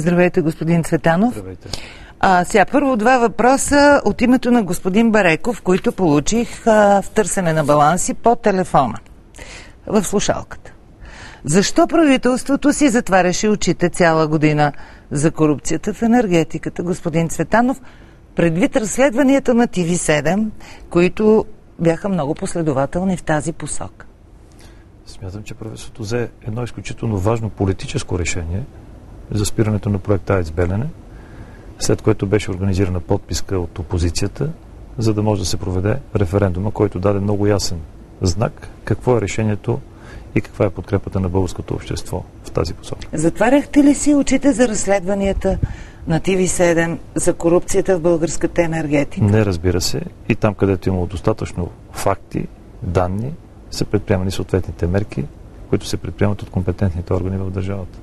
Здравейте, господин Цветанов. Здравейте. Сега първо два въпроса от името на господин Бареков, които получих в търсене на баланси по телефона, в слушалката. Защо правителството си затваряше очите цяла година за корупцията в енергетиката, господин Цветанов, предвид разследванията на ТВ7, които бяха много последователни в тази посока? Смятам, че правителството взе едно изключително важно политическо решение за спирането на проекта АЕЦ Белене, след което беше организирана подписка от опозицията, за да може да се проведе референдума, който даде много ясен знак какво е решението и каква е подкрепата на българското общество в тази посока. Затваряхте ли си очите за разследванията на ТВ7 за корупцията в българската енергетика? Не, разбира се. И там, където имало достатъчно факти, данни, са предприемани съответните мерки, които се предприемат от компетентните органи в държавата.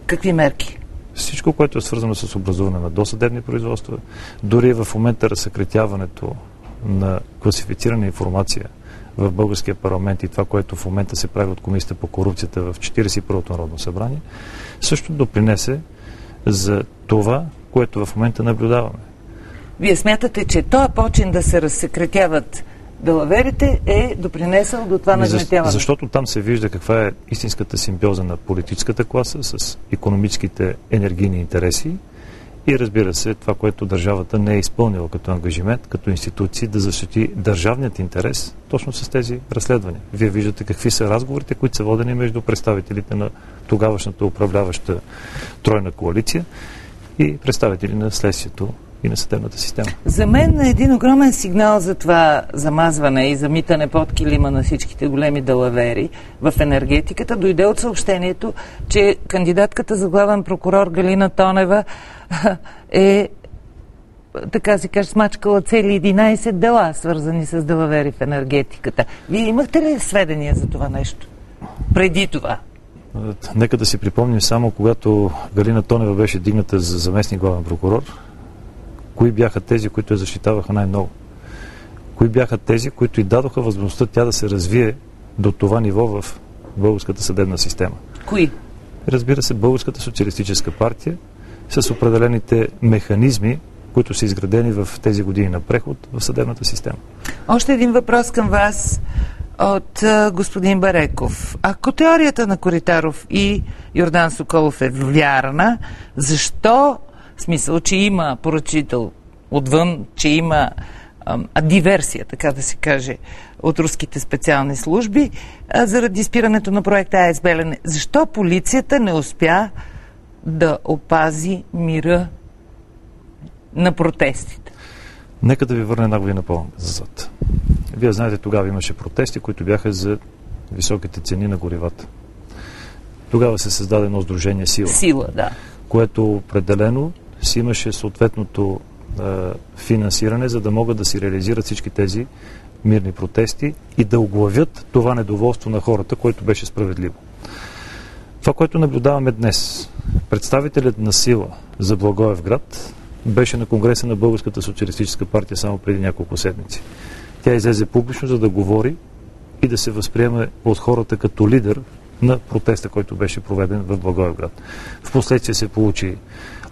Какви мерки? Всичко, което е свързано с образуване на досъдебни производства, дори в момента разсекретяването на класифицирана информация в българския парламент и това, което в момента се прави от Комисията по корупцията в 41-то Народно събрание, също допринесе за това, което в момента наблюдаваме. Вие смятате, че този почин да се разсекретяват далаверите е допринесъл до това нагнетяване? Защото там се вижда каква е истинската симбиоза на политическата класа с икономическите енергийни интереси и, разбира се, това, което държавата не е изпълнила като ангажимент, като институции да защити държавният интерес точно с тези разследвания. Вие виждате какви са разговорите, които са водени между представителите на тогавашната управляваща тройна коалиция и представители на следствието и на съдебната система. За мен е един огромен сигнал за това замазване и замитане под килима на всичките големи далавери в енергетиката дойде от съобщението, че кандидатката за главен прокурор Галина Тонева е, така се каже, смачкала цели 11 дела, свързани с далавери в енергетиката. Вие имахте ли сведения за това нещо? Преди това? Нека да си припомним само, когато Галина Тонева беше дигната за заместник главен прокурор, кои бяха тези, които я защитаваха най-много? Кои бяха тези, които й дадоха възможността тя да се развие до това ниво в българската съдебна система? Кои? Разбира се, Българската социалистическа партия с определените механизми, които са изградени в тези години на преход в съдебната система. Още един въпрос към вас от господин Бареков. Ако теорията на Коритаров и Йордан Соколов е вярна, защо, в смисъл, че има поръчител отвън, че има диверсия, така да се каже, от руските специални служби, заради спирането на проекта АЕЦ Белене, защо полицията не успя да опази мира на протестите? Нека да ви върна една година по-назад. Вие знаете, тогава имаше протести, които бяха за високите цени на горивата. Тогава се създаде едно сдружение Сила. Сила, да. Което определено си имаше съответното финансиране, за да могат да си реализират всички тези мирни протести и да оглавят това недоволство на хората, което беше справедливо. Това, което наблюдаваме днес, представителят на Сила за Благоевград беше на Конгреса на Българската социалистическа партия само преди няколко седмици. Тя излезе публично, за да говори и да се възприеме от хората като лидер на протеста, който беше проведен в Благоевград. Впоследствие се получи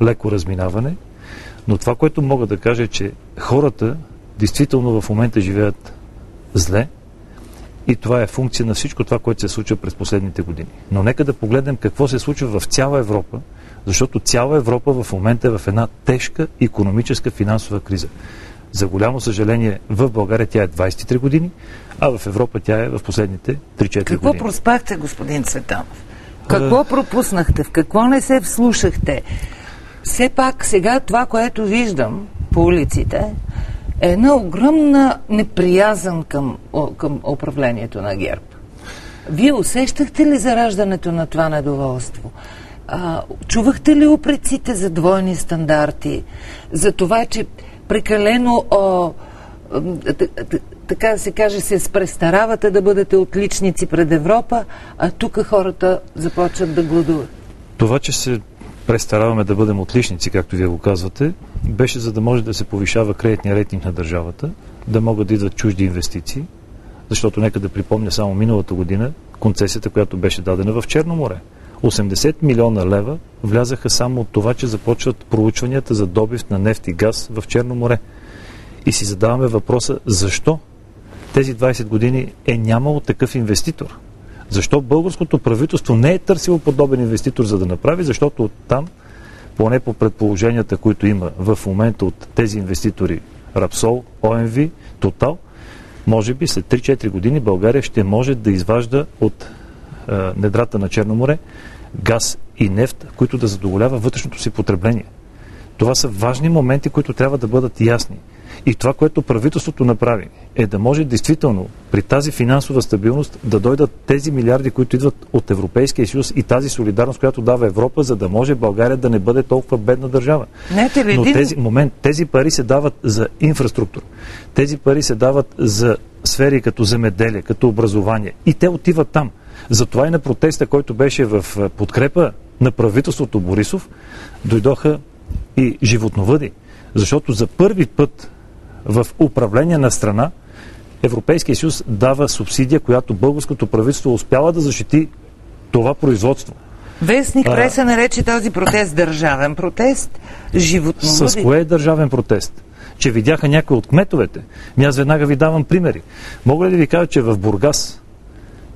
леко разминаване, но това, което мога да кажа е, че хората действително в момента живеят зле и това е функция на всичко това, което се случва през последните години. Но нека да погледнем какво се случва в цяла Европа, защото цяла Европа в момента е в една тежка икономическа финансова криза. За голямо съжаление, в България тя е 23 години, а в Европа тя е в последните 3-4 години. Какво проспахте, господин Цветанов? Какво пропуснахте? В какво не се вслушахте? Все пак сега това, което виждам по улиците, е една огромна неприязън към управлението на ГЕРБ. Вие усещахте ли зараждането на това недоволство? Чувахте ли упреците за двойни стандарти? За това, че прекалено така да се каже, се спрестаравате да бъдете отличници пред Европа, а тук хората започват да гладуват? Това, че се престараваме да бъдем отличници, както вие го казвате, беше за да може да се повишава кредитния рейтинг на държавата, да могат да идват чужди инвестиции, защото нека да припомня само миналата година концесията, която беше дадена в Черно море. 80 милиона лева влязаха само от това, че започват проучванията за добив на нефт и газ в Черно море. И си задаваме въпроса, защо тези 20 години е нямало такъв инвеститор? Защо българското правителство не е търсило подобен инвеститор за да направи? Защото там, поне по предположенията, които има в момента от тези инвеститори, Рапсол, ОМВ, Тотал, може би след 3-4 години България ще може да изважда от недрата на Черно море газ и нефт, които да задоволява вътрешното си потребление. Това са важни моменти, които трябва да бъдат ясни. И това, което правителството направи, е да може действително при тази финансова стабилност да дойдат тези милиарди, които идват от Европейския съюз и тази солидарност, която дава Европа, за да може България да не бъде толкова бедна държава. Но тези пари се дават за инфраструктура. Тези пари се дават за сфери като земеделие, като образование. И те отиват там. Затова и на протеста, който беше в подкрепа на правителството Борисов, дойдоха и животновъди. Защото за първи път в управление на страна Европейския съюз дава субсидия, която българското правителство успява да защити това производство. Вестник преса нарече този протест държавен протест, животновъди. С кое е държавен протест? Че видяха някои от кметовете. Аз веднага ви давам примери. Мога ли да ви кажа, че в Бургас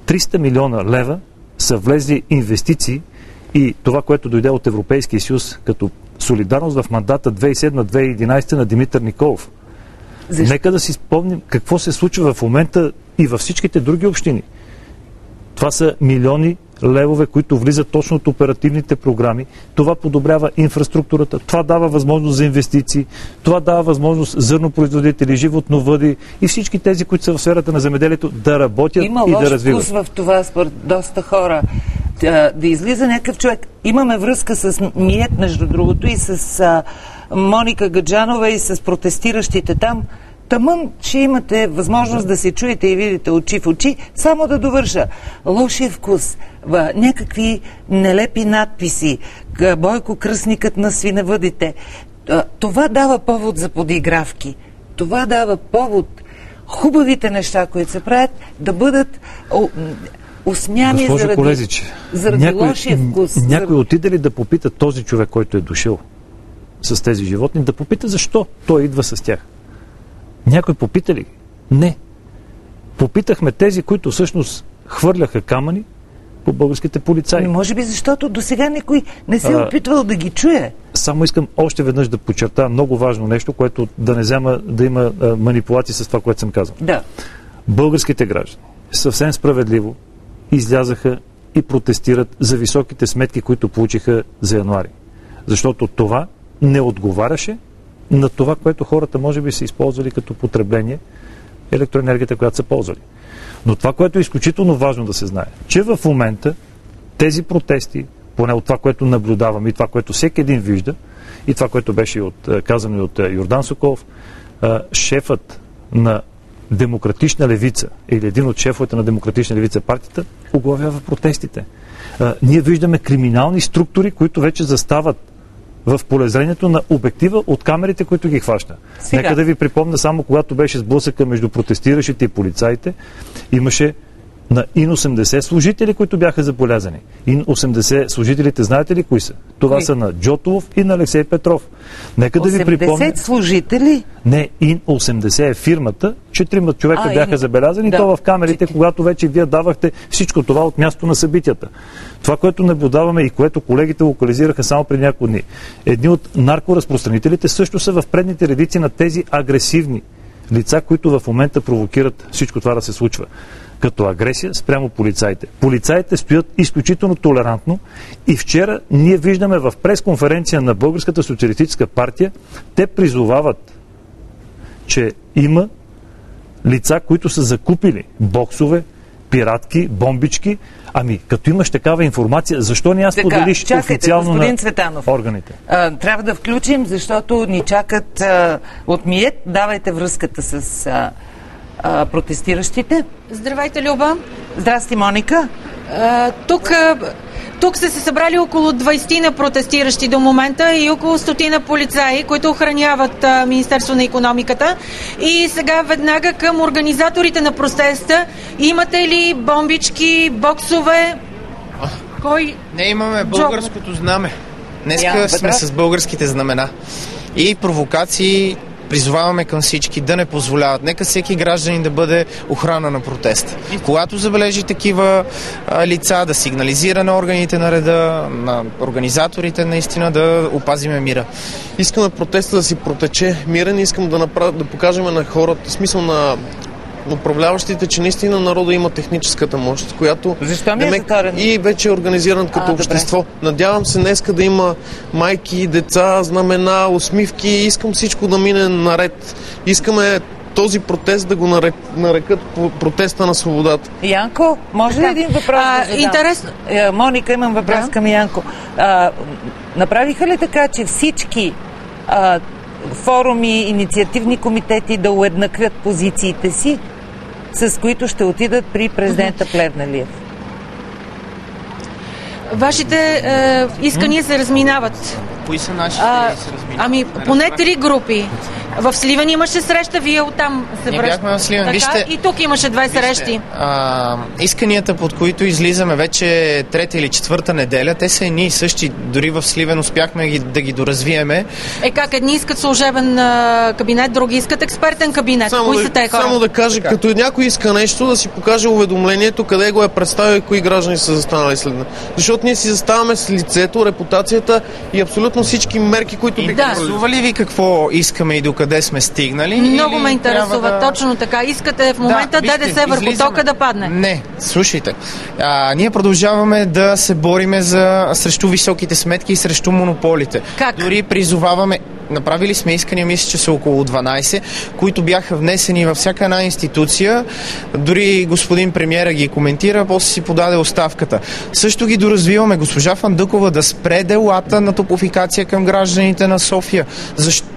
300 милиона лева са влезли инвестиции и това, което дойде от Европейския съюз като солидарност в мандата 2007-2011 на Димитър Николов. Защо? Нека да си спомним какво се случва в момента и във всичките други общини. Това са милиони левове, които влизат точно от оперативните програми. Това подобрява инфраструктурата, това дава възможност за инвестиции, това дава възможност зърнопроизводители, животновъди и всички тези, които са в сферата на земеделието, да работят и да развиват. Има лош вкус в това според доста хора. Да излиза някакъв човек. Имаме връзка с МИЕТ, между другото, и с Моника Гаджанова и с протестиращите там. Тъмън, че имате възможност да се чуете и видите очи в очи. Само да довърша. Лошия вкус, някакви нелепи надписи, Бойко кръстникът на свиневъдите. Това дава повод за подигравки. Това дава повод хубавите неща, които се правят, да бъдат осмяни заради лошия вкус. Някой отиде ли да попита този човек, който е дошъл с тези животни, да попита защо той идва с тях? Някой попита ли? Не. Попитахме тези, които всъщност хвърляха камъни по българските полицаи. Може би защото до сега никой не се е опитвал да ги чуе. Само искам още веднъж да подчертая много важно нещо, което да не взема да има манипулации с това, което съм казал. Да. Българските граждани съвсем справедливо излязаха и протестират за високите сметки, които получиха за януари. Защото това не отговаряше на това, което хората може би са използвали като потребление, електроенергията, която са ползвали. Но това, което е изключително важно да се знае, че в момента тези протести, поне от това, което наблюдавам и това, което всеки един вижда, и това, което беше казано и от Йордан Соколов, шефът на Демократична левица или един от шефовете на Демократична левица партията оглавява протестите. Ние виждаме криминални структури, които вече застават в полезрението на обектива от камерите, които ги хваща. Нека да ви припомня само, когато беше сблъсъка между протестиращите и полицаите, имаше на ИН-80 служители, които бяха заболязани. ИН-80 служителите, знаете ли кои са? Това са на Джотолов и на Алексей Петров. Нека да ви припомня... 80 служители? Не, ИН-80 е фирмата, 4 човека бяха забелязани, то в камерите, когато вече вие давахте всичко това от място на събитията. Това, което наблюдаваме и което колегите локализираха само преди няколко дни. Едни от наркоразпространителите също са в предните редици на тези агресивни лица, които в момента провокират всичко това да се случва. Като агресия спрямо полицаите. Полицаите стоят изключително толерантно и вчера ние виждаме в пресконференция на Българската социалистическа партия, те призовават, че има лица, които са закупили боксове, пиратки, бомбички. Ами, като имаш такава информация, защо не я споделиш официално на органите? Трябва да включим, защото ни чакат от МИЕТ. Давайте връзката с протестиращите. Здравейте, Люба. Здрасти, Моника. Тук са се събрали около 20 на протестиращи до момента и около 100 на полицаи, които охраняват Министерство на икономиката. И сега веднага към организаторите на протеста. Имате ли бомбички, боксове? Кой? Не, имаме българското знаме. Днеска сме с българските знамена. И провокации призоваваме към всички да не позволяват. Нека всеки гражданин да бъде охрана на протеста. Когато забележи такива лица, да сигнализира на органите на реда, на организаторите, наистина да опазиме мира. Искаме протеста да си протече мирен, искам да покажем на хората, смисъл на управляващите, че наистина народа има техническата мощ, която и вече е организиран като общество. Добре. Надявам се днеска да има майки, деца, знамена, усмивки. Искам всичко да мине наред. Искаме този протест да го нарекат протеста на свободата. Янко, може ли един въпрос да задам? Интересно. Моника, имам въпрос към Янко. Направиха ли така, че всички форуми, инициативни комитети да уеднаквят позициите си, с които ще отидат при президента Плевнелиев? Вашите искания се разминават. Кои са нашите се разминават? Ами, поне 3 групи. В Сливен имаше среща, вие оттам се връщате. Ние бяхме в Сливен. Вижте, и тук имаше 2 срещи. Исканията, под които излизаме вече трета или четвърта неделя, те са едни и същи. Дори в Сливен успяхме да ги доразвиеме. Как едни искат служебен кабинет, други искат експертен кабинет. Кои са те хора? Само да кажа, като някой иска нещо, да си покаже уведомлението, къде го е представил и кои граждани са застанали след него. Защото ние си заставаме с лицето, репутацията и абсолютно всички мерки, които биха интересува ли ви какво искаме и докъде сме стигнали? Много ме интересува, точно така. Искате в момента ДДС върху тока да падне? Не, слушайте. Ние продължаваме да се бориме срещу високите сметки и срещу монополите. Как? Дори призоваваме. Направили сме искания, мисля, че са около 12, които бяха внесени във всяка една институция. Дори господин премиера ги коментира, после си подаде оставката. Също ги доразвиваме. Госпожа Фандъкова да спре делата на топофикация към гражданите на София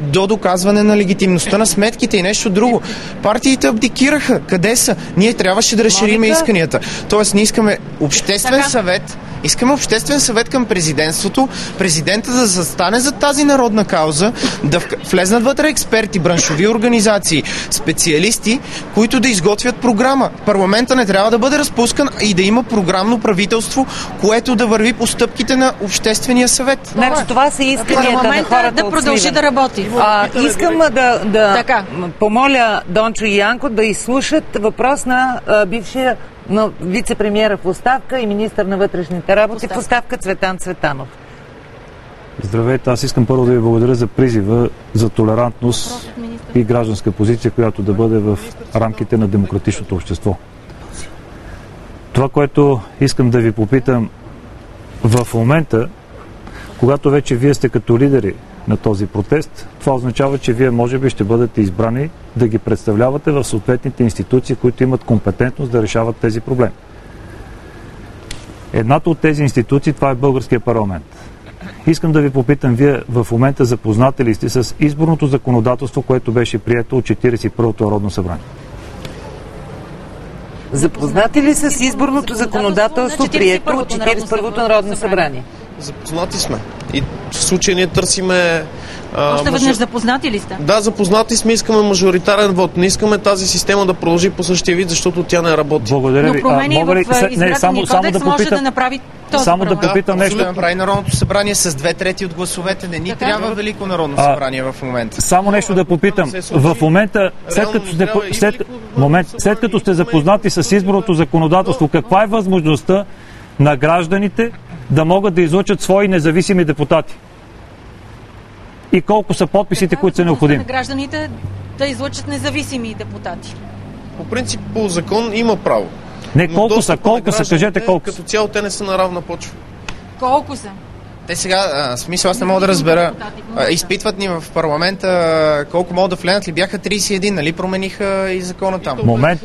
до доказване на легитимността на сметките и нещо друго. Партиите абдикираха. Къде са? Ние трябваше да разшириме исканията. Тоест, ние искаме обществен съвет. Искаме обществен съвет към президентството, президента да застане за тази народна кауза, да влезнат вътре експерти, браншови организации, специалисти, които да изготвят програма. Парламента не трябва да бъде разпускан и да има програмно правителство, което да върви по стъпките на обществения съвет. Значи това са исканията на хората да продължи да работи. Искам да помоля Дончо и Янко да изслушат въпрос на бившия вице-премиера в оставка и министър на вътрешните работи в оставка Цветан Цветанов. Здравейте, аз искам първо да ви благодаря за призива за толерантност и гражданска позиция, която да бъде в рамките на демократичното общество. Това, което искам да ви попитам в момента, когато вече вие сте като лидери на този протест, това означава, че вие може би ще бъдете избрани да ги представлявате в съответните институции, които имат компетентност да решават тези проблеми. Едната от тези институции, това е българския парламент. Искам да ви попитам, вие в момента запознати ли сте с изборното законодателство, което беше прието от 41-то Народно събрание? Запознати ли с изборното законодателство, прието от 41-то Народно събрание? Запознати сме. И в случая ние търсиме... Още веднъж запознати ли сте? Да, запознати сме, искаме мажоритарен вод. Не искаме тази система да продължи по същия вид, защото тя не работи. Благодаря ви. Но промени в избирателния кодекс може да направи този само да попитам нещо. Да направи Народното събрание с 2/3 от гласовете. Не ни трябва Велико Народно събрание в момента. Само нещо да попитам. В момента, след като сте запознати с изборното законодателство, каква е възможността на гражданите да могат да излъчат свои независими депутати? И колко са подписите, които са необходими? На гражданите да излъчат независими депутати. По принцип, по закон има право. Не, колко са, кажете колко са. Като цяло те не са на равна почва. Колко са? Те сега, смисъл, аз не мога да разбера. Изпитват ни в парламента колко могат да влезат ли? Бяха 31, нали промениха и закона там? Момент.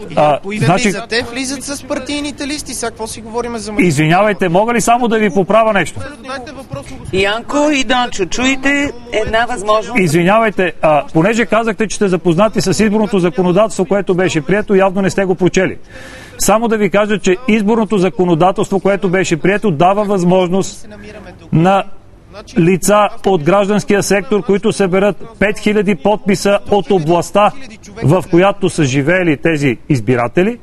Те влизат с партийните листи. Сега какво си говорим за... Извинявайте, мога ли само да ви поправя нещо? Янко и Дончо, чуйте една възможност. Извинявайте, понеже казахте, че сте запознати с изборното законодателство, което беше прието, явно не сте го прочели. Само да ви кажа, че изборното законодателство, което беше прието, дава възможност на лица от гражданския сектор, които съберат 5000 подписа от областта, в която са живеели тези избиратели,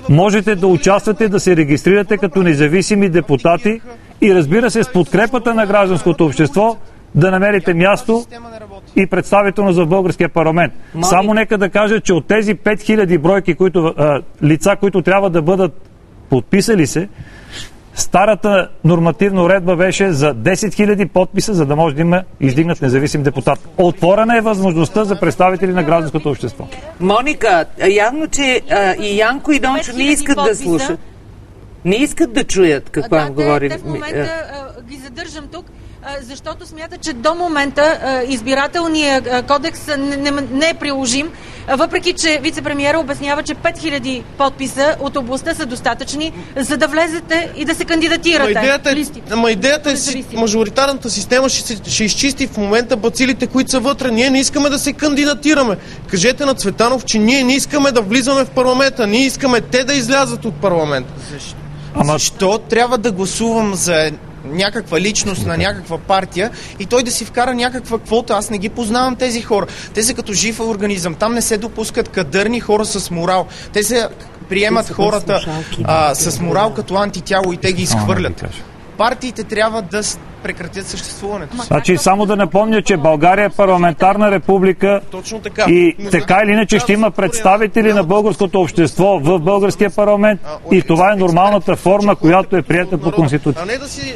можете да участвате, да се регистрирате като независими депутати и разбира се с подкрепата на гражданското общество да намерите място и представителност в българския парламент. Само нека да кажа, че от тези 5000 бройки лица, които трябва да бъдат подписали се, старата нормативна уредба беше за 10 000 подписа, за да може да има издигнат независим депутат. Отворена е възможността за представители на гражданското общество. Моника, явно, че и Янко и Дончо не искат да слушат. Не искат да чуят какво им говори. Те в момента ги задържам тук, защото смятат, че до момента избирателният кодекс не е приложим, въпреки че вице-премиера обяснява, че 5000 подписа от областта са достатъчни, за да влезете и да се кандидатирате. Идеята е, мажоритарната система ще изчисти в момента бацилите, които са вътре. Ние не искаме да се кандидатираме. Кажете на Цветанов, че ние не искаме да влизаме в парламента. Ние искаме те да излязат от парламента. Защо трябва да гласувам за някаква личност на някаква партия и той да си вкара някаква квота? Аз не ги познавам тези хора. Те са като жив организъм. Там не се допускат кадърни хора с морал. Те се приемат хората с морал като антитяло и те ги изхвърлят. Партиите трябва да прекратят съществуването. Значи само да напомня, че България е парламентарна република. Точно така. И така или иначе ще има представители на българското общество в българския парламент и това е нормалната форма, която е приета по Конституция. А не да си...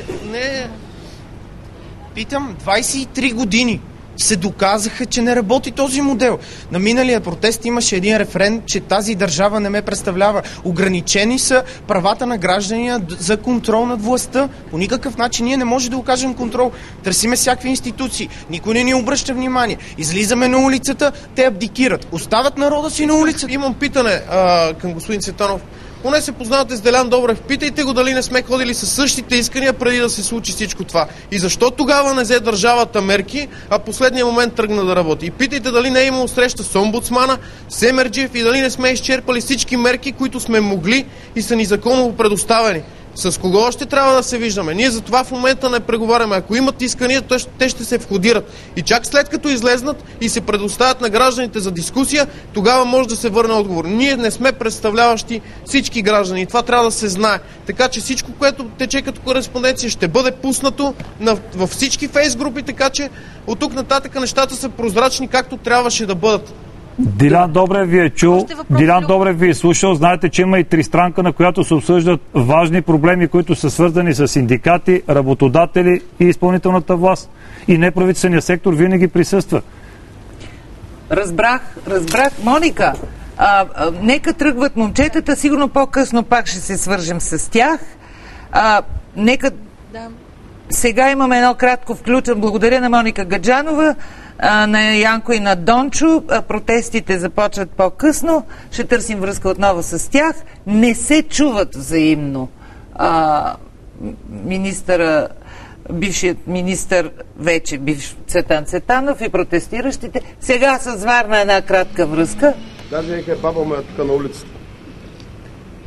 Питам, 23 години се доказаха, че не работи този модел. На миналия протест имаше един референ, че тази държава не ме представлява. Ограничени са правата на граждания за контрол над властта. По никакъв начин ние не можем да окажем контрол. Търсиме всякакви институции. Никой не ни обръща внимание. Излизаме на улицата, те абдикират. Остават народа си на улицата. Имам питане към господин Цветанов. Поне се познавате с Делян Добрев. Питайте го дали не сме ходили със същите искания преди да се случи всичко това. И защо тогава не взе държавата мерки, а последния момент тръгна да работи. И питайте дали не е имало среща с омбудсмана, с Емерджиев и дали не сме изчерпали всички мерки, които сме могли и са ни законово предоставени. С кого още трябва да се виждаме? Ние за това в момента не преговаряме. Ако имат искания, те ще се входират. И чак след като излезнат и се предоставят на гражданите за дискусия, тогава може да се върне отговор. Ние не сме представляващи всички граждани. И това трябва да се знае. Така че всичко, което тече като кореспонденция, ще бъде пуснато във всички фейсгрупи, така че от тук нататък нещата са прозрачни, както трябваше да бъдат. Дилян Добрев ви е чул, Дилян Добрев ви е слушал. Знаете, че има и тристранка, на която се обсъждат важни проблеми, които са свързани с синдикати, работодатели и изпълнителната власт. И неправителствения сектор винаги присъства. Разбрах. Моника, нека тръгват момчетата, сигурно по-късно пак ще се свържем с тях. Нека... Сега имаме едно кратко включен. Благодаря на Моника Гаджанова, на Янко и на Дончо. Протестите започват по-късно. Ще търсим връзка отново с тях. Не се чуват взаимно бившият министър, вече бивш Цветан Цветанов и протестиращите. Сега с Варна една кратка връзка. Даже баба ме тук на улицата.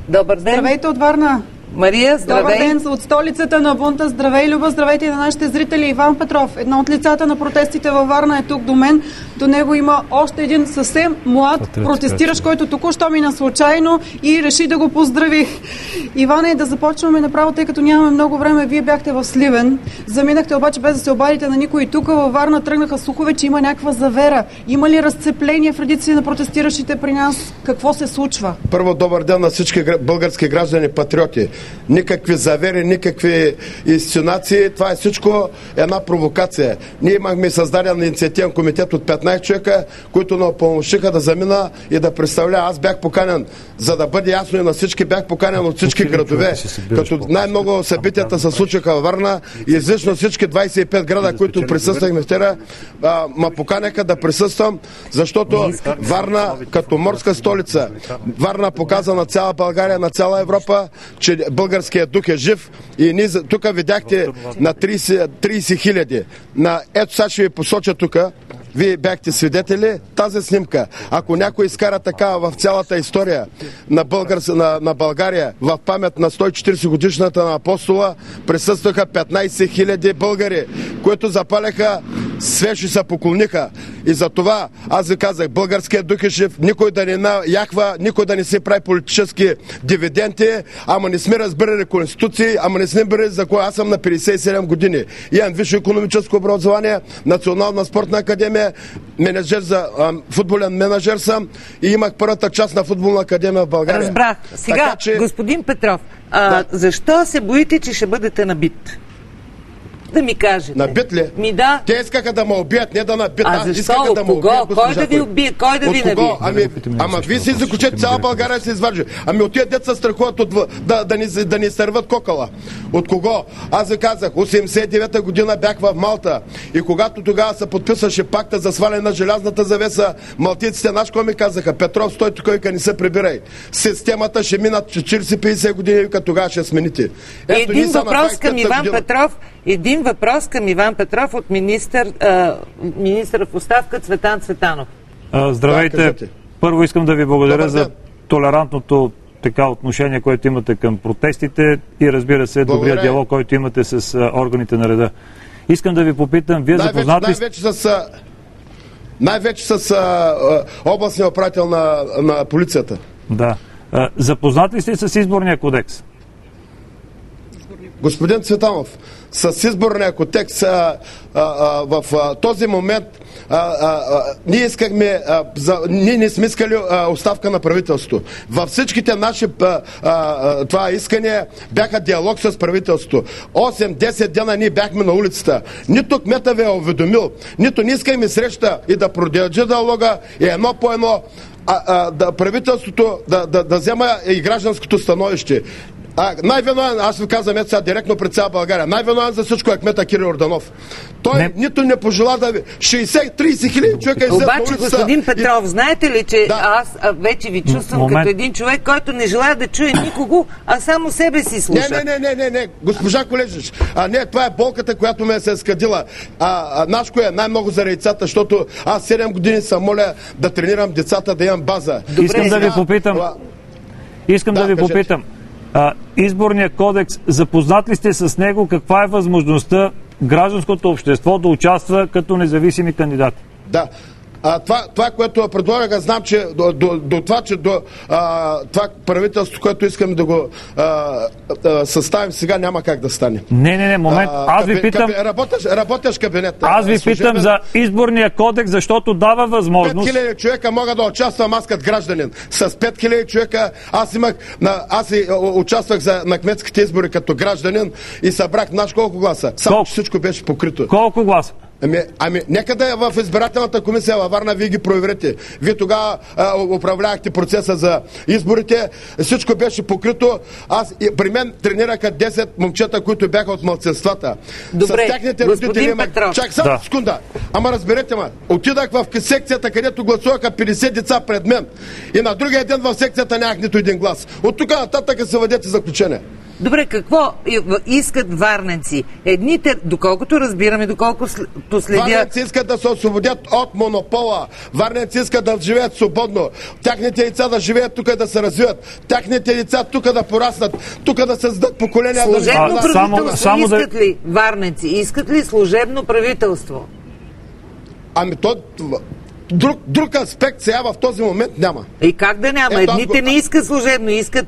Добър ден. Здравейте от Варна. Мария, здравей. Добър ден от столицата на бунта. Здравей, Люба, здравейте и на нашите зрители. Иван Петров, едно от лицата на протестите във Варна, е тук до мен. До него има още един съвсем млад протестиращ, който току-що мина случайно и реши да го поздрави. Иване, да започваме направо, тъй като нямаме много време. Вие бяхте в Сливен. Заминахте обаче без да се обадите на никой. Тук във Варна тръгнаха слухове, че има някаква завера. Има ли разцепление в редици на протестиращите при нас? Какво се случва? Първо, добър ден на всички български граждани патриоти. Никакви завери, никакви инсценации. Това е всичко една провокация. Ние имахме създаден инициативен комитет от 15 човека, които ни опълномощиха да замина и да представля. Аз бях поканен, за да бъде ясно и на всички, бях поканен от всички градове. Като най-много събитията се случиха във Варна, излишно всички 25 града, които присъствахме вчера, ме поканяха да присъствам, защото Варна като морска столица, Варна показа на цяла България, на цяла Европа, че българският дух е жив и ние тук видяхте на 30 хиляди. Ето сега ще ви посоча тук. Вие бяхте свидетели тази снимка. Ако някой изкара така в цялата история на България, в памет на 140 годишната на Апостола, присъстваха 15 000 българи, които запаляха свежи се поклониха. И за това аз ви казах, българският дух е жив, никой да не наяхва, никой да не се прави политически дивиденти, ама не сме разбирали конституции, ама не сме разбирали за кой. Аз съм на 57 години. Имам висше икономическо образование, Национална спортна академия, менеджер за футболен менеджер съм и имах първата част на футболна академия в България. Разбрах. Сега, така, че... господин Петров, защо се боите, че ще бъдете набит? Да ми кажете. Набит ли? Да. Те искаха да ме убият, не да набит. Защо? От кого? Кой да ви убие? Кой да ви набие? Ама вие си заключете, цяла България се извържи. Ами от тия деца страхуват да ни сърват кокала. От кого? Аз ви казах, 89-та година бях в Малта и когато тогава се подписваше пакта за сваляне на желязната завеса, малтийците наш кой ми казаха: Петров, стой тук, вика, не се прибирай. Системата ще минат 40-50 години, вика, тогава ще смените. Един въпрос към Иван Петров. Един въпрос към Иван Петров от министър в оставка Цветан Цветанов. Здравейте. Първо искам да ви благодаря за толерантното отношение, което имате към протестите и, разбира се, добрия диалог, който имате с органите на реда. Искам да ви попитам, вие запознати сте... Най-вече с областния управител на полицията. Да. Запознати сте с изборния кодекс? Господин Цветанов, с изборния кодекс в този момент ние не сме искали оставка на правителството. Във всичките наши това искания бяха диалог с правителството. 8-10 дена ние бяхме на улицата. Нито кмета ви е уведомил, нито не искаме среща и да продължи диалога и едно по едно правителството да взема и гражданското становище. Най-виновен, аз ви казвам сега директно пред цяла България, най-виновен за всичко е кмета Кирил Йорданов. Той нито не пожела да ви... 60-30 хиляди човека излезат на улицата. Обаче, господин Петров, знаете ли, че аз вече ви чувствам като един човек, който не желая да чуе никого, а само себе си слуша. Не, госпожа Колежич, това е болката, която ме се е скадила. Нашко е най-много за децата, защото аз 7 години съм моля да тренирам децата, да имам база. Добре, искам да ви попитам. Изборният кодекс, запознат ли сте с него? Каква е възможността гражданското общество да участва като независими кандидати? Да. Това, което предлагах, знам, че това правителство, което искаме да го съставим сега, няма как да стане. Не, момент. Аз ви питам... Работещ кабинет. Аз ви питам за изборния кодекс, защото дава възможност... 5000 човека могат да участвам аз като гражданин. С 5000 човека аз участвах на кметските избори като гражданин и събрах колко гласа. Само че всичко беше покрито. Колко гласа? Нека да е в избирателната комисия във Варна, вие ги проверете. Вие тогава управлявахте процеса за изборите, всичко беше покрито. При мен тренираха 10 момчета, които бяха от малцинствата. Добре, с тяхните родители. Чак само секунда. Ама разберете ме, отидах в секцията, където гласуваха 50 деца пред мен. И на другия ден в секцията нямах нито един глас. От тук нататък се въдете заключение. Добре, какво искат варненци? Едните, доколкото разбираме, доколкото следят... Варненци искат да се освободят от монопола. Варненци искат да живеят свободно. Тяхните деца да живеят тук, да се развиват. Тяхните деца тук да пораснат. Тук да създадат поколения. Служебно правителство искат ли варненци? Искат ли служебно правителство? Друг аспект сега в този момент няма. И как да няма? Едните не искат служебно, искат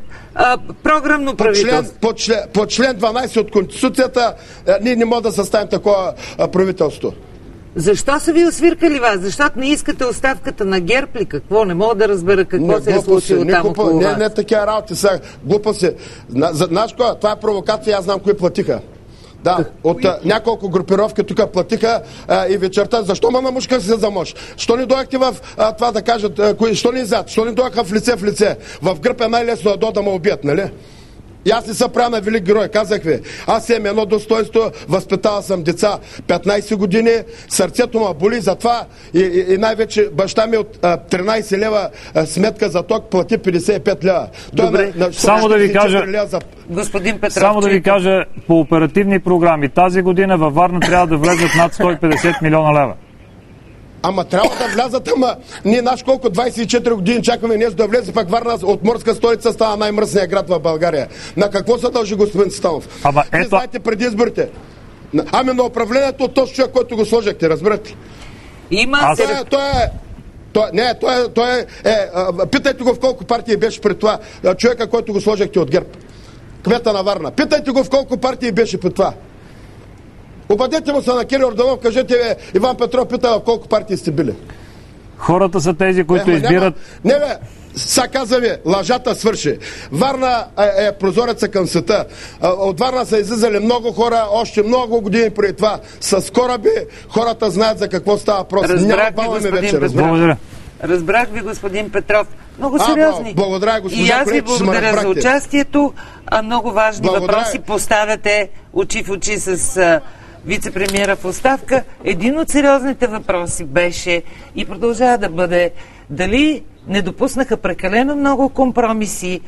програмно правителство. По член 12 от Конституцията ние не можем да съставим такова правителство. Защо са ви освиркали вас? Защото не искате оставката на ГЕРБ ли? Какво? Не мога да разбера какво се е случило там около вас. Не такива работи са. Глупости. Знаеш кога? Това е провокация, аз знам кои платиха. Да, от няколко групировки тук платиха и вечерта. Защо ма намушка се за мъж? Що не дойдахте в това да кажат, що не изяд? Що не дойдаха в лице? В гръб е най-лесно да ме убият, нали? И аз не съм правя на велик герой, казах ви. Аз имам едно достоинство, възпитала съм деца 15 години, сърцето ма боли за това и най-вече баща ми от 13 лева сметка за ток плати 55 лева. Добре, само да ви кажа, господин Петров, само да ви кажа, по оперативни програми тази година във Варна трябва да влезат над 150 милиона лева. Ама трябва да влязат, ние колко 24 години чакаме днес да влезе, пак Варна от морска столица става най-мръсният град в България. На какво се дължи господин Цветанов? Вие знаете преди изборите. Ами на управлението от този човек, който го сложихте, разбирате ли? Има питайте го в колко партии беше при това човека, който го сложихте от ГЕРБ. Кмета на Варна. Питайте го в колко партии беше при това. Обадете му се на Кирил Йорданов, кажете, Иван Петров пита в колко партии сте били. Хората са тези, които избират... Са каза ви, лъжата свърши. Варна е прозореца към света. От Варна са излизали много хора, още много години преди това. С кораби хората знаят за какво става въпрос. Разбрах ви, господин Петров. Много сериозни. Благодаря, господин. И аз ви благодаря за участието. Много важни въпроси поставяте очи в очи с вице-премиера в оставка. Един от сериозните въпроси беше и продължава да бъде дали не допуснаха прекалено много компромиси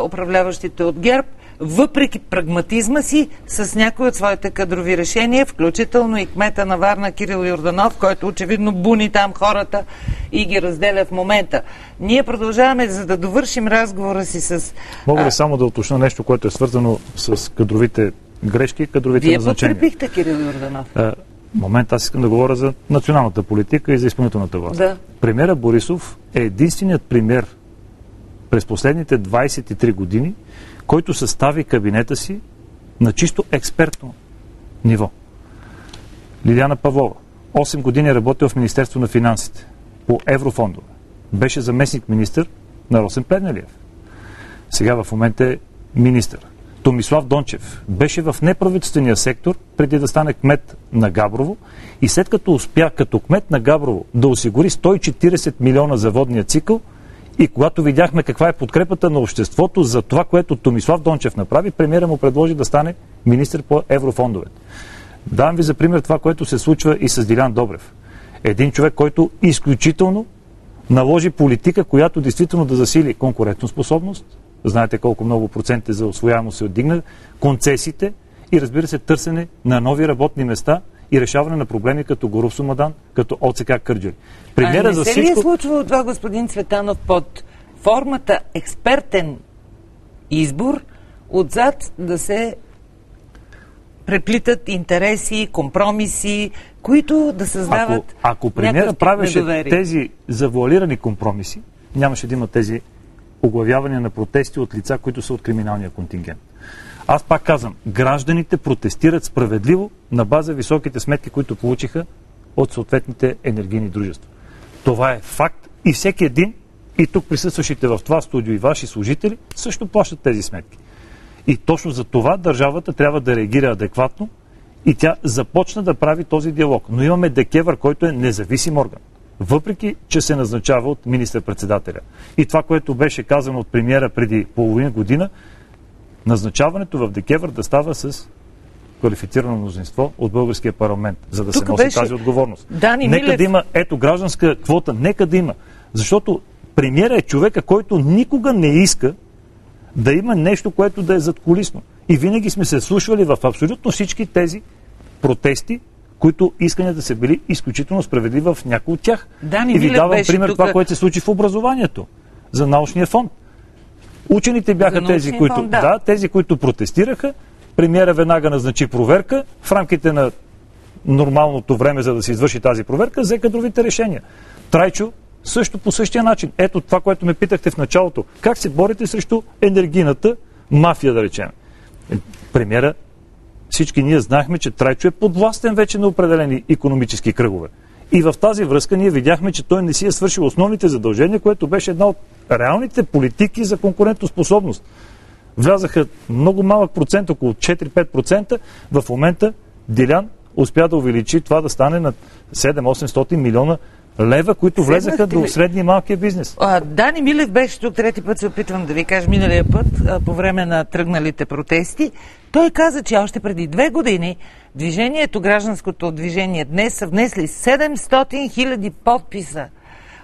управляващите от ГЕРБ, въпреки прагматизма си с някои от своите кадрови решения, включително и кмета на Варна Кирил Йорданов, който очевидно буни там хората и ги разделя в момента. Ние продължаваме, за да довършим разговора си с... Мога ли само да уточня нещо, което е свързано с кадровите грешки, кадровите назначения? Вие подкрепихте Кирил Йорданов. В момента аз искам да говоря за националната политика и за изпълнителната власт. Да. Премиерът Борисов е единственият премиер през последните 23 години, който състави кабинета си на чисто експертно ниво. Лиляна Павлова, 8 години е работила в Министерство на финансите по еврофондове. Беше заместник-министър на Росен Плевнелиев. Сега в момента е министър. Томислав Дончев беше в неправителствения сектор преди да стане кмет на Габрово и след като успя като кмет на Габрово да осигури 140 милиона за водния цикъл и когато видяхме каква е подкрепата на обществото за това, което Томислав Дончев направи, премиера му предложи да стане министър по еврофондовете. Давам ви за пример това, което се случва и с Дилян Добрев. Един човек, който изключително наложи политика, която действително да засили конкурентоспособност. Знаете колко много проценти за усвояемост се отдигна, концесиите и разбира се търсене на нови работни места и решаване на проблеми като Горуб Сумадан, като ОЦК Кърджали. Не се ли е случвало това, господин Цветанов, под формата експертен избор, отзад да се преплитат интереси, компромиси, които да създават Ако премиера правеше тези завуалирани компромиси, нямаше да има тези оглавявания на протести от лица, които са от криминалния контингент. Аз пак казвам, гражданите протестират справедливо на база високите сметки, които получиха от съответните енергийни дружества. Това е факт и всеки един, и тук присъстващите в това студио и ваши служители, също плащат тези сметки. И точно за това държавата трябва да реагира адекватно и тя започна да прави този диалог. Но имаме ДКЕВР, който е независим орган. Въпреки че се назначава от министър-председателя. И това, което беше казано от премиера преди половина година, назначаването в ДКЕВР да става с квалифицирано мнозинство от българския парламент, за да се носи тази отговорност. Нека да има, гражданска квота, нека да има. Защото премиера е човека, който никога не иска да има нещо, което да е задкулисно. И винаги сме се слушвали в абсолютно всички тези протести, които исканията са били изключително справедливи в някои от тях. И ви давам пример това, което се случи в образованието за научния фонд. Учените бяха тези, които, тези, които протестираха. Премиера веднага назначи проверка. В рамките на нормалното време, за да се извърши тази проверка, взе кадровите решения. Трайчо също по същия начин. Ето това, което ме питахте в началото. Как се борите срещу енергийната мафия, да речем? Премиера, всички ние знаехме, че Трайчо е подвластен вече на определени икономически кръгове. И в тази връзка ние видяхме, че той не си е свършил основните задължения, което беше една от реалните политики за конкурентоспособност. Влязаха много малък процент, около 4-5%. В момента Дилян успя да увеличи това да стане на 700-800 милиона лева, които влезаха до средния и малкия бизнес. Дани Милев беше тук, трети път се опитвам да ви кажа, миналия път, по време на тръгналите протести. Той каза, че още преди 2 години гражданското движение днес са внесли 700 хиляди подписа,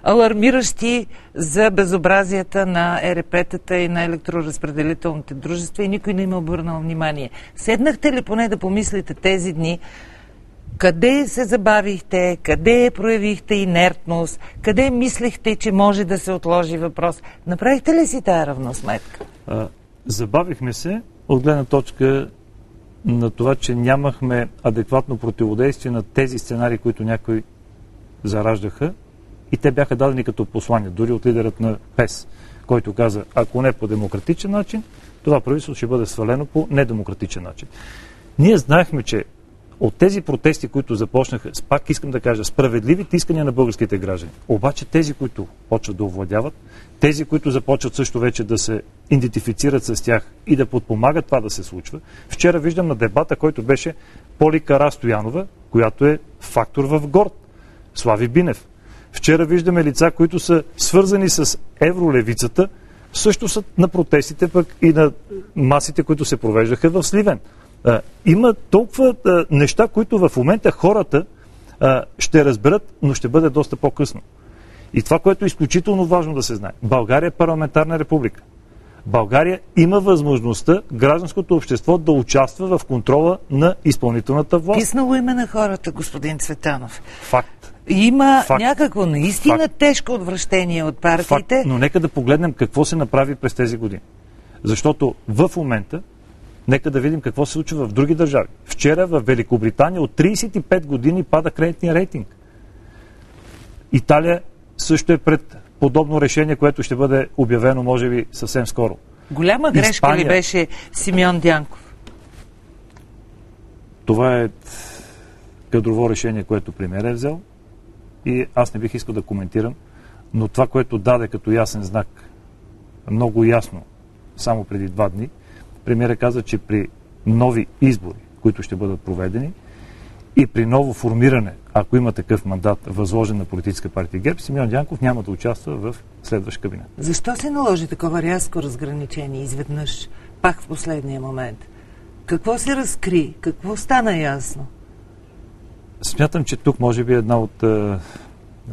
алармиращи за безобразията на ЕРП-тата и на електроразпределителните дружества и никой не им обърнал внимание. Седнахте ли поне да помислите тези дни, къде се забавихте, къде проявихте инертност, къде мислихте, че може да се отложи въпрос? Направихте ли си тая равносметка? Забавихме се от гледна точка на това, че нямахме адекватно противодействие на тези сценарии, които някои зараждаха, и те бяха дадени като послания, дори от лидерът на ПЕС, който каза, ако не по демократичен начин, това правителство ще бъде свалено по недемократичен начин. Ние знаехме, че от тези протести, които започнаха, пак искам да кажа, справедливите искания на българските граждани, обаче тези, които почват да овладяват, тези, които започват също вече да се идентифицират с тях и да подпомагат това да се случва. Вчера виждам на дебата, който беше Поли Карастоянова, която е фактор в ГОРД, Слави Бинев. Вчера виждаме лица, които са свързани с евролевицата, също са на протестите пък и на масите, които се провеждаха в Сливен. Има толкова неща, които в момента хората ще разберат, но ще бъде доста по-късно. И това, което е изключително важно да се знае. България е парламентарна република. България има възможността гражданското общество да участва в контрола на изпълнителната власт. Писнало име на хората, господин Цветанов. Факт. Има някакво наистина тежко отвращение от партиите. Факт. Но нека да погледнем какво се направи през тези години. Защото в момента нека да видим какво се случва в други държави. Вчера в Великобритания от 35 години пада кредитния рейтинг. Италия също е пред подобно решение, което ще бъде обявено, може би, съвсем скоро. Голяма грешка ли беше Симеон Дянков? Това е кадрово решение, което премиерът е взел и аз не бих искал да коментирам, но това, което даде като ясен знак, много ясно, само преди 2 дни, премиерът каза, че при нови избори, които ще бъдат проведени, и при ново формиране, ако има такъв мандат, възложен на политическа партия ГЕРБ, Симеон Дянков няма да участва в следващ кабинет. Защо се наложи такова рязко разграничение изведнъж, пак в последния момент? Какво се разкри? Какво стана ясно? Смятам, че тук може би една от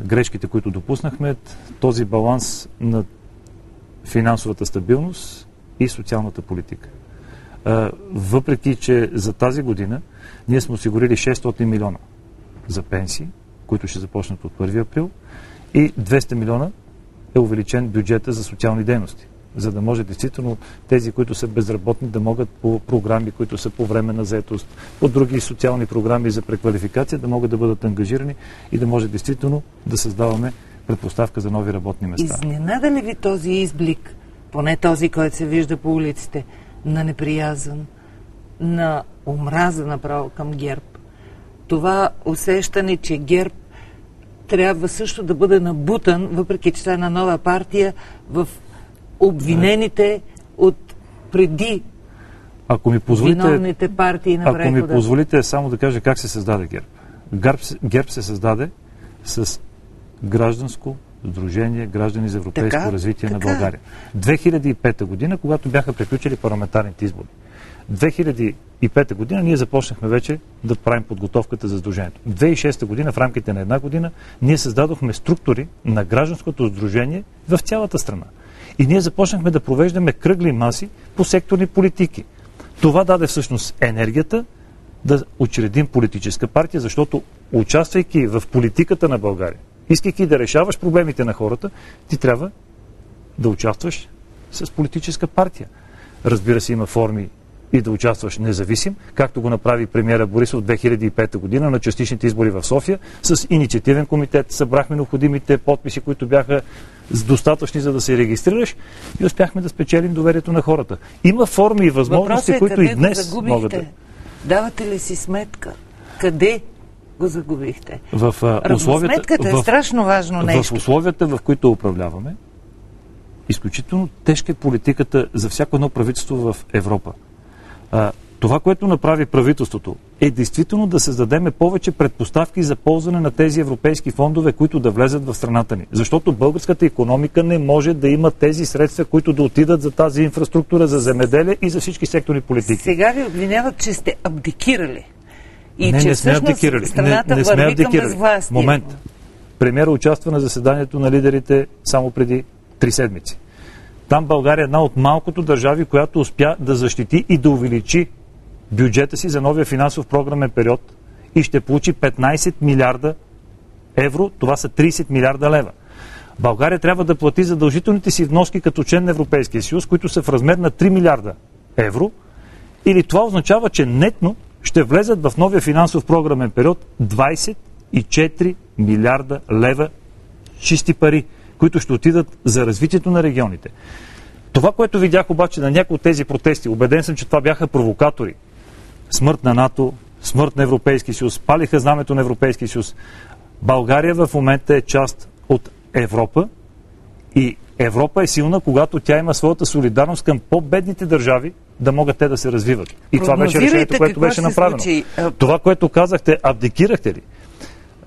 грешките, които допуснахме, този баланс на финансовата стабилност и социалната политика. Въпреки, че за тази година ние сме осигурили 600 милиона за пенсии, които ще започнат от 1 април, и 200 милиона е увеличен бюджета за социални дейности, за да може действително тези, които са безработни, да могат по програми, които са по време на заетост, по други социални програми за преквалификация, да могат да бъдат ангажирани и да може действително да създаваме предпоставка за нови работни места. Изненада ли ви този изблик, поне този, който се вижда по улиците, на неприязън, на омраза направо към ГЕРБ? Това усещане, че ГЕРБ трябва също да бъде набутан, въпреки че е на нова партия, в обвинените от преди виновните партии на прехода. Ако ми позволите само да кажа как се създаде ГЕРБ. ГЕРБ се създаде с гражданско сдружение Граждани за европейско развитие на България. 2005 година, когато бяха приключили парламентарните избори. 2005 година ние започнахме вече да правим подготовката за сдружението. 2006 година, в рамките на 1 година, ние създадохме структури на гражданското сдружение в цялата страна. И ние започнахме да провеждаме кръгли маси по секторни политики. Това даде всъщност енергията да учредим политическа партия, защото участвайки в политиката на България, искайки да решаваш проблемите на хората, ти трябва да участваш с политическа партия. Разбира се, има форми и да участваш независим, както го направи премиера Борисов в 2005 година на частичните избори в София. С инициативен комитет събрахме необходимите подписи, които бяха достатъчни, за да се регистрираш, и успяхме да спечелим доверието на хората. Има форми и възможности, които и днес могат да... Давате ли си сметка? Къде го загубихте? Равносметката е страшно важно нещо. В условията, в които управляваме, изключително тежка е политиката за всяко едно правителство в Европа. Това, което направи правителството, е действително да създадеме повече предпоставки за ползване на тези европейски фондове, които да влезат в страната ни. Защото българската икономика не може да има тези средства, които да отидат за тази инфраструктура, за земеделие и за всички секторни политики. Сега ви обвиняват, че сте абдикирали. И не, че не сме абдикирали. Страната върви към безвластие. Момент. Премиера участва на заседанието на лидерите само преди 3 седмици. Там България е една от малкото държави, която успя да защити и да увеличи бюджета си за новия финансов програмен период и ще получи 15 милиарда евро, това са 30 милиарда лева. България трябва да плати задължителните си вноски като член на Европейския съюз, които са в размер на 3 милиарда евро, Или това означава, че нетно ще влезат в новия финансов програмен период 24 милиарда лева чисти пари, които ще отидат за развитието на регионите. Това, което видях обаче на някои от тези протести, убеден съм, че това бяха провокатори. Смърт на НАТО, смърт на Европейския съюз, палиха знамето на Европейския съюз. България в момента е част от Европа и Европа е силна, когато тя има своята солидарност към по-бедните държави, да могат те да се развиват. И това беше решението, което беше направено. Това, което казахте, абдикирахте ли?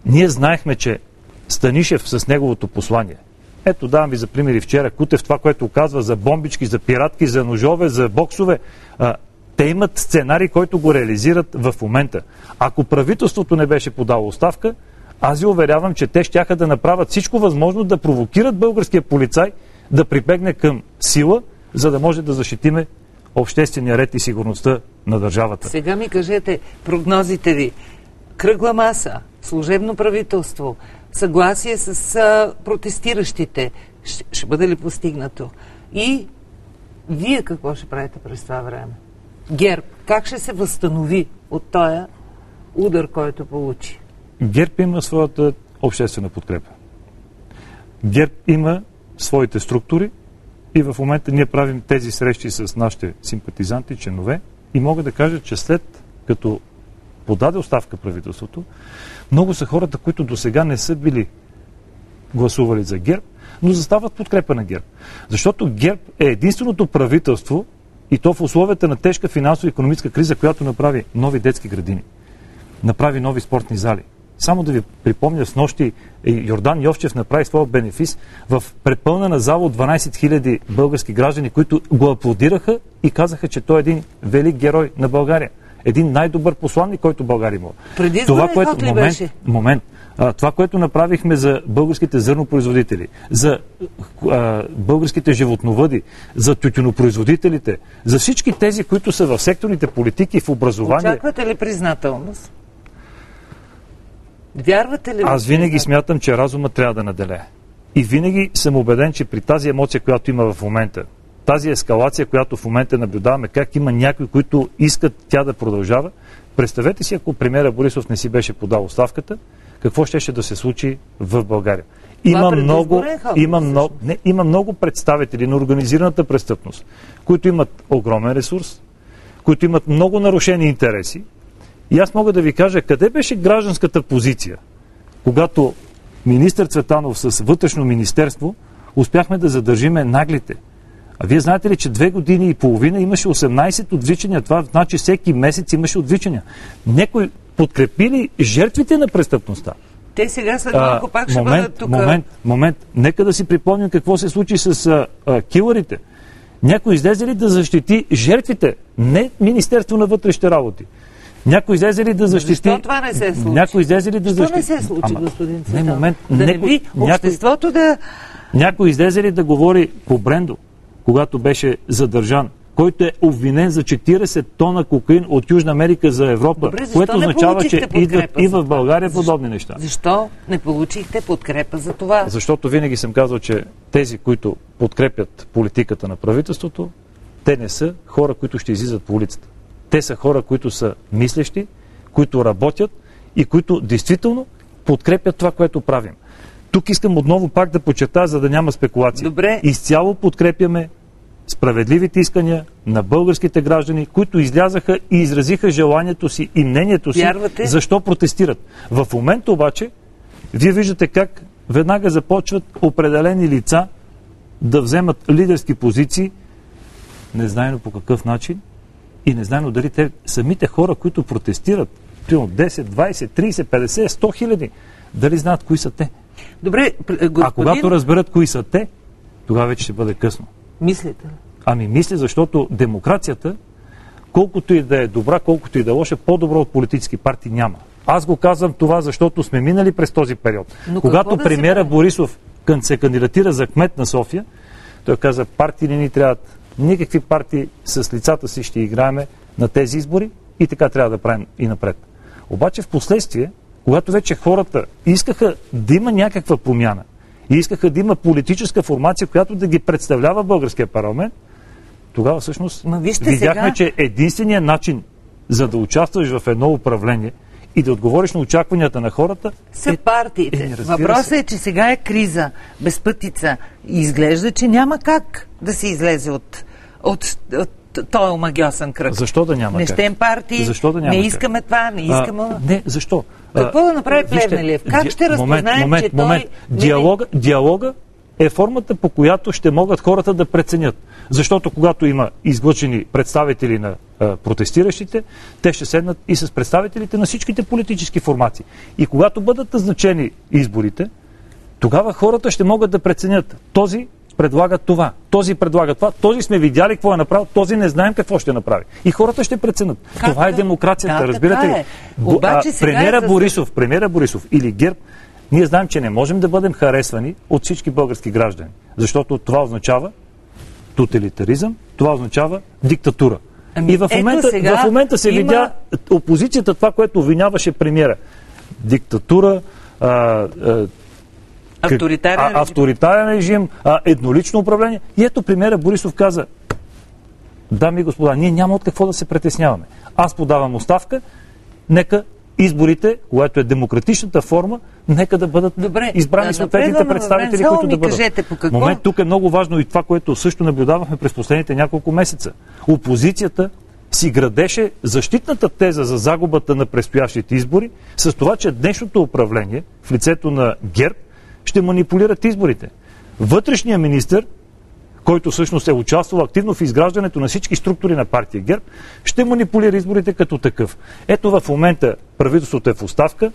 Ние знаехме, че Станишев с неговото послание. Ето, давам ви за примери вчера. Кутев това, което казва за бомбички, за пиратки, за ножове, за боксове. Те имат сценарий, който го реализират в момента. Ако правителството не беше подало оставка, аз ви уверявам, че те щяха да направят всичко възможно да провокират българския полицай да прибегне към сила, за да може да защитиме обществения ред и сигурността на държавата. Сега ми кажете прогнозите ви. Кръгла маса, служебно правителство, съгласие с протестиращите. Ще бъде ли постигнато? И вие какво ще правите през това време? ГЕРБ, как ще се възстанови от този удар, който получи? ГЕРБ има своята обществена подкрепа. ГЕРБ има своите структури и в момента ние правим тези срещи с нашите симпатизанти, членове и мога да кажа, че след като подаде оставка правителството, много са хората, които до сега не са били гласували за ГЕРБ, но застават подкрепа на ГЕРБ. Защото ГЕРБ е единственото правителство и то в условията на тежка финансово-икономическа криза, която направи нови детски градини, направи нови спортни зали. Само да ви припомня, с нощи Йордан Йовчев направи своя бенефис в предпълнена зала от 12 000 български граждани, които го аплодираха и казаха, че той е един велик герой на България. Един най-добър посланник, който България има. Преди това, което това, което направихме за българските зърнопроизводители, за българските животновъди, за тютюнопроизводителите, за всички тези, които са в секторните политики, в образование. Очаквате ли признателност? Вярвате ли? Аз винаги смятам, че разумът трябва да наделее. И винаги съм убеден, че при тази емоция, която има в момента, тази ескалация, която в момента наблюдаваме, как има някои, които искат тя да продължава, представете си, ако премиера Борисов не си беше подал оставката, какво ще да се случи в България. Има много представители на организираната престъпност, които имат огромен ресурс, които имат много нарушени интереси. И аз мога да ви кажа, къде беше гражданската позиция, когато министър Цветанов с вътрешно министерство успяхме да задържиме наглите. А вие знаете ли, че 2 години и половина имаше 18 отвличания? Това значи всеки месец имаше отвличания. Някой подкрепи ли жертвите на престъпността? Те сега след малко пак ще бъдат тук. Момент. Нека да си припомним какво се случи с килърите. Някой излезе ли да защити жертвите? Не Министерство на вътрешните работи. Някой излезе ли да защити... Защо това не се случи? Някой излезе ли да защити... Защо не се случи, господин Цветанов? Момент. Обществото да... Някой излезе ли да говори по Брендо, когато беше задържан, който е обвинен за 40 тона кокаин от Южна Америка за Европа, добре, което означава, че идват и в България подобни неща. Защо не получихте подкрепа за това? Защото винаги съм казал, че тези, които подкрепят политиката на правителството, те не са хора, които ще излизат по улицата. Те са хора, които са мислещи, които работят и които действително подкрепят това, което правим. Тук искам отново пак да подчертая, за да няма спекулации. Добре. Изцяло подкрепяме справедливите искания на българските граждани, които излязаха и изразиха желанието си и мнението си, защо протестират. В момента обаче, вие виждате как веднага започват определени лица да вземат лидерски позиции, незнайно по какъв начин и незнайно дали те самите хора, които протестират, 10, 20, 30, 50, 100 хиляди, дали знаят кои са те. Добре, господин... А когато разберат кои са те, тогава вече ще бъде късно. Мислите ли? Ами мисля, защото демокрацията, колкото и да е добра, колкото и да е лоша, по-добро от политически партии няма. Аз го казвам това, защото сме минали през този период. Когато премиера Борисов се кандидатира за кмет на София, той каза, партии не ни трябват. Никакви партии с лицата си ще играеме на тези избори и така трябва да правим и напред. Обаче в последствие, когато вече хората искаха да има някаква промяна и искаха да има политическа формация, която да ги представлява българския парламент, тогава всъщност видяхме, че единственият начин за да участваш в едно управление и да отговориш на очакванията на хората са партиите. Въпросът е, че сега е криза, безпътица и изглежда, че няма как да се излезе от този омагьосан кръг. Защо да няма как? Не щем партии, не искаме това, не искаме... Не, защо? Какво да направи Плевнелиев? Как ще разпознаем, че той... Диалога е формата, по която ще могат хората да преценят. Защото когато има излъчени представители на протестиращите, те ще седнат и с представителите на всичките политически формации. И когато бъдат назначени изборите, тогава хората ще могат да преценят. Този предлага това, този предлага това, този сме видяли какво е направил, този не знаем какво ще направи. И хората ще преценят. Това е демокрацията, разбирате ли? Премиера Борисов или ГЕРБ, ние знаем, че не можем да бъдем харесвани от всички български граждани. Защото това означава тоталитаризъм, това означава диктатура. И в момента се видя опозицията, това, което обвиняваше премиера. Диктатура, авторитарен режим, еднолично управление. И ето премиера Борисов каза: дами и господа, ние няма от какво да се притесняваме. Аз подавам оставка, нека изборите, което е демократичната форма, нека да бъдат избрани съответните представители, които да бъдат. Момент, тук е много важно и това, което също наблюдавахме през последните няколко месеца. Опозицията си градеше защитната теза за загубата на предстоящите избори с това, че днешното управление в лицето на ГЕРБ ще манипулират изборите. Вътрешният министър, който всъщност е участвал активно в изграждането на всички структури на партия ГЕРБ, ще манипулира изборите като такъв. Ето в момента правителството е в оставка,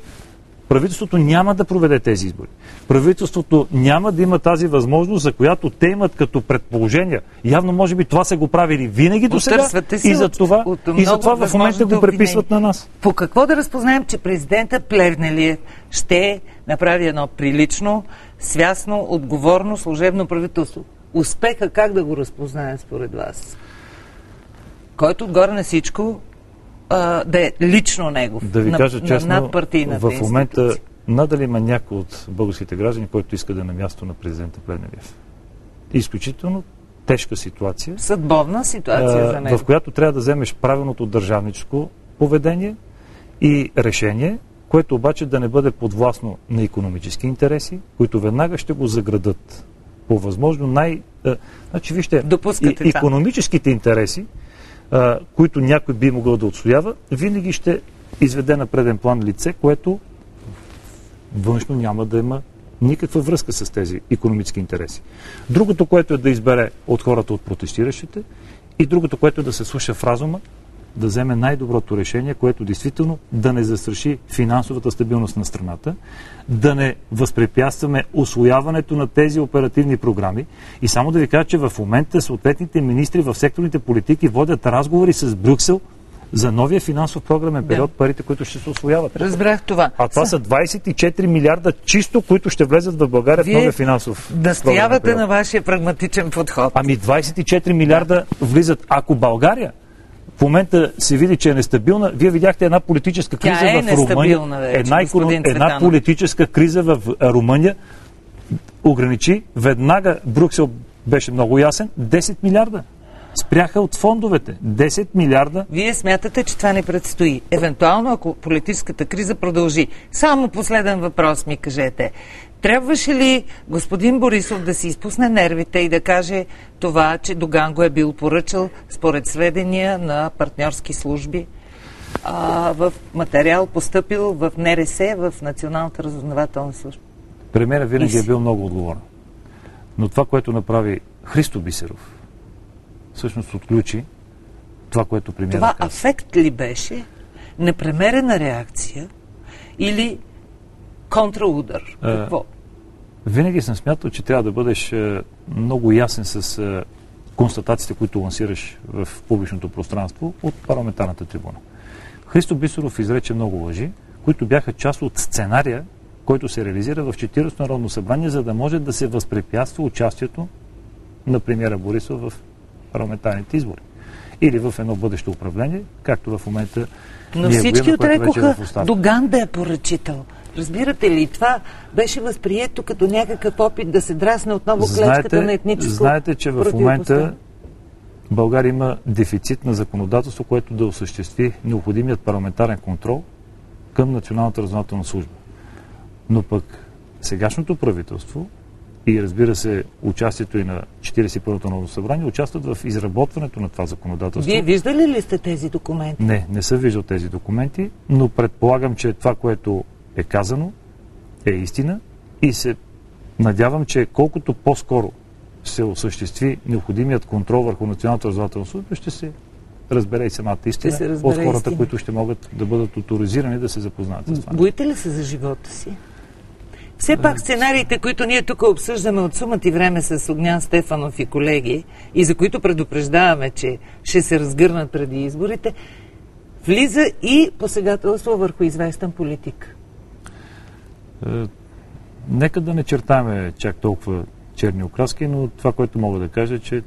правителството няма да проведе тези избори. Правителството няма да има тази възможност, за която те имат като предположения. Явно, може би, това са го правили винаги до сега и за това в момента го преписват на нас. По какво да разпознаем, че президента Плевнелиев ще направи едно прилично, свясно, отговорно служебно правителство? Успеха как да го разпознаем според вас? Който отгоре на всичко да е лично негов. Да ви кажа честно, надпартийната в момента надали има някой от българските граждани, който иска да е на място на президента Плевнелиев. Изключително тежка ситуация. Съдбовна ситуация за него. В която трябва да вземеш правилното държавническо поведение и решение, което обаче да не бъде подвластно на икономически интереси, които веднага ще го заградат по възможно значи, вижте, икономическите интереси, които някой би могъл да отстоява, винаги ще изведе на преден план лице, което външно няма да има никаква връзка с тези икономически интереси. Другото, което е да избере от хората от протестиращите, и другото, което е да се слуша в разума, да вземе най-доброто решение, което действително да не застраши финансовата стабилност на страната, да не възпрепятстваме усвояването на тези оперативни програми. И само да ви кажа, че в момента съответните министри в секторните политики водят разговори с Брюксел за новия финансов програмен период, парите, които ще се усвояват. Разбрах това. А това са 24 милиарда чисто, които ще влезат в България в новия финансов програмен период. Настоявате на вашия прагматичен подход. Ами 24 милиарда влизат. Ако България в момента се види, че е нестабилна, вие видяхте една политическа криза в Румъния. Една политическа криза в Румъния ограничи веднага, Брюксел беше много ясен, 10 милиарда. Спряха от фондовете. 10 милиарда. Вие смятате, че това не предстои. Евентуално, ако политическата криза продължи. Само последен въпрос ми кажете. Трябваше ли господин Борисов да си изпусне нервите и да каже това, че Доган го е бил поръчал според сведения на партньорски служби в материал постъпил в НРС, в Националната разузнавателна служба? Премиерът винаги е бил много отговорен. Но това, което направи Христо Бисеров, всъщност отключи това, което премиерът каза. Това афект ли беше? Непремерена реакция или контраудар? Какво? Винаги съм смятал, че трябва да бъдеш много ясен с констатациите, които лансираш в публичното пространство от парламентарната трибуна. Христо Бисеров изрече много лъжи, които бяха част от сценария, който се реализира в 40-то Народно събрание, за да може да се възпрепятства участието на премиера Борисов в парламентарните избори. Или в едно бъдещо управление, както в момента. Но всички отрекоха Доган да е поръчител. Разбирате ли, това беше възприето като някакъв опит да се драсне отново клечката на етническо. Знаете, че в момента България има дефицит на законодателство, което да осъществи необходимият парламентарен контрол към Националната разузнавателна служба. Но пък сегашното правителство и разбира се участието и на 41-то Народно събрание участват в изработването на това законодателство. Вие виждали ли сте тези документи? Не съм виждал тези документи, но предполагам, че това, което е казано, е истина и се надявам, че колкото по-скоро се осъществи необходимият контрол върху Националната разузнавателна служба, ще се разбере и самата истина от хората, които ще могат да бъдат оторизирани да се запознаят с това. Боите ли се за живота си? Все пак сценариите, които ние тук обсъждаме от сума ти време с Огнян Стефанов и колеги, и за които предупреждаваме, че ще се разгърнат преди изборите, влиза и посегателство върху известен политик. Нека да не чертаме чак толкова черни окраски, но това, което мога да кажа, че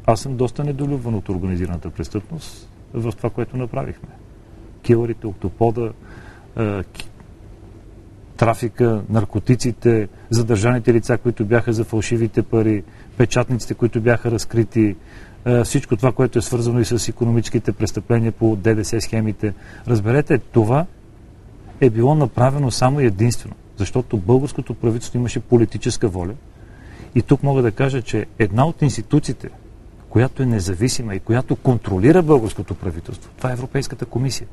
аз съм доста недолюбван от организираната престъпност в това, което направихме. Килърите, октопода, трафика, наркотиците, задържаните лица, които бяха за фалшивите пари, печатниците, които бяха разкрити, всичко това, което е свързано и с икономическите престъпления по ДДС схемите. Разберете, това е било направено само и единствено, защото българското правителство имаше политическа воля. И тук мога да кажа, че една от институциите, която е независима и която контролира българското правителство, това е Европейската комисия.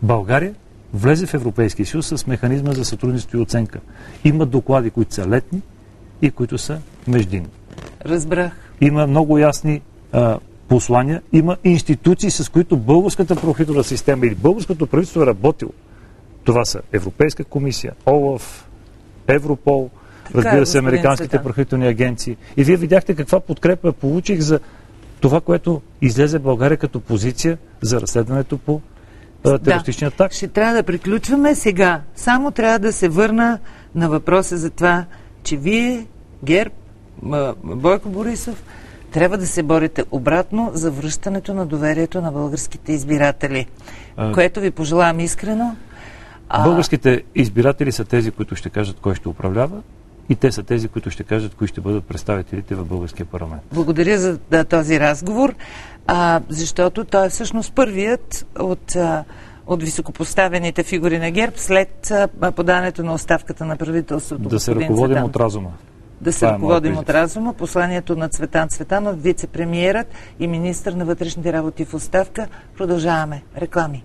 България влезе в Европейския съюз с механизма за сътрудничество и оценка. Има доклади, които са летни и които са междинни. Разбрах. Има много ясни послания, има институции, с които българската правоохранителна система или българското правителство е работило. Това са Европейска комисия, ОЛАФ, Европол, разбира се, американските правоохранителни агенции. И вие видяхте каква подкрепа получих за това, което излезе България като позиция за разследването по терористични атаки. Ще трябва да приключваме сега. Само трябва да се върна на въпроса за това, че вие, ГЕРБ, Бойко Борисов, трябва да се борите обратно за връщането на доверието на българските избиратели. Което ви пожелавам искрено. Българските избиратели са тези, които ще кажат кой ще управлява, и те са тези, които ще кажат кои ще бъдат представителите в българския парламент. Благодаря за този разговор, защото той е всъщност първият от високопоставените фигури на ГЕРБ след подаването на оставката на правителството. Да се ръководим от разума. Да се ръководим от разума. Посланието на Цветан Цветанов, вице-премиерът и министър на вътрешните работи в оставка. Продължаваме. Реклами.